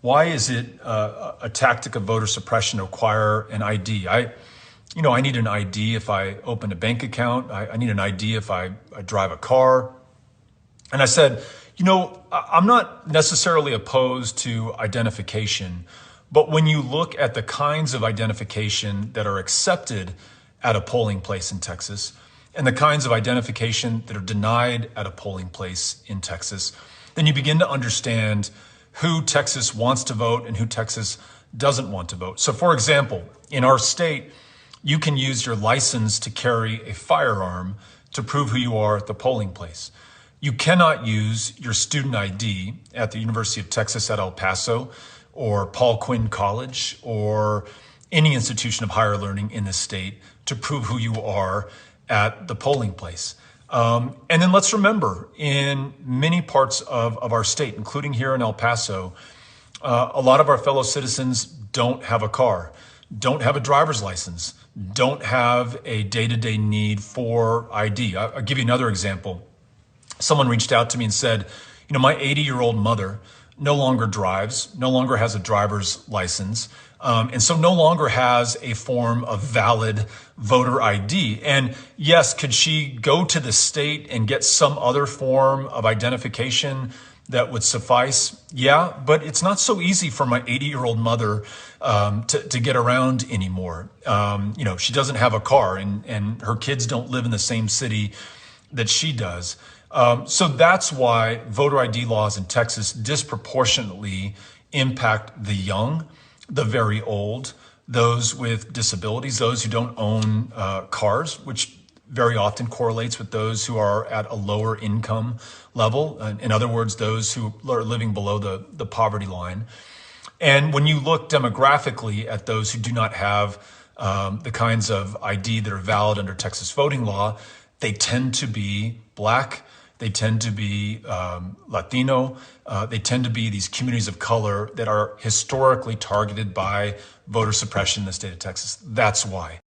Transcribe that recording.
Why is it a tactic of voter suppression to require an ID? I need an ID if I open a bank account. I need an ID if I drive a car. And I said, I'm not necessarily opposed to identification, but when you look at the kinds of identification that are accepted at a polling place in Texas and the kinds of identification that are denied at a polling place in Texas, then you begin to understand who Texas wants to vote and who Texas doesn't want to vote. So for example, in our state, you can use your license to carry a firearm to prove who you are at the polling place. You cannot use your student ID at the University of Texas at El Paso or Paul Quinn College or any institution of higher learning in the state to prove who you are at the polling place. And then let's remember, in many parts of our state, including here in El Paso, a lot of our fellow citizens don't have a car, don't have a driver's license, don't have a day-to-day need for ID. I'll give you another example. Someone reached out to me and said, my 80-year-old mother no longer drives, no longer has a driver's license, and so no longer has a form of valid voter ID. And yes, could she go to the state and get some other form of identification that would suffice? Yeah, but it's not so easy for my 80-year-old mother to get around anymore. She doesn't have a car and her kids don't live in the same city that she does. So that's why voter ID laws in Texas disproportionately impact the young, the very old, those with disabilities, those who don't own cars, which very often correlates with those who are at a lower income level. In other words, those who are living below the poverty line. And when you look demographically at those who do not have the kinds of ID that are valid under Texas voting law, they tend to be Black, they tend to be Latino, they tend to be these communities of color that are historically targeted by voter suppression in the state of Texas. That's why.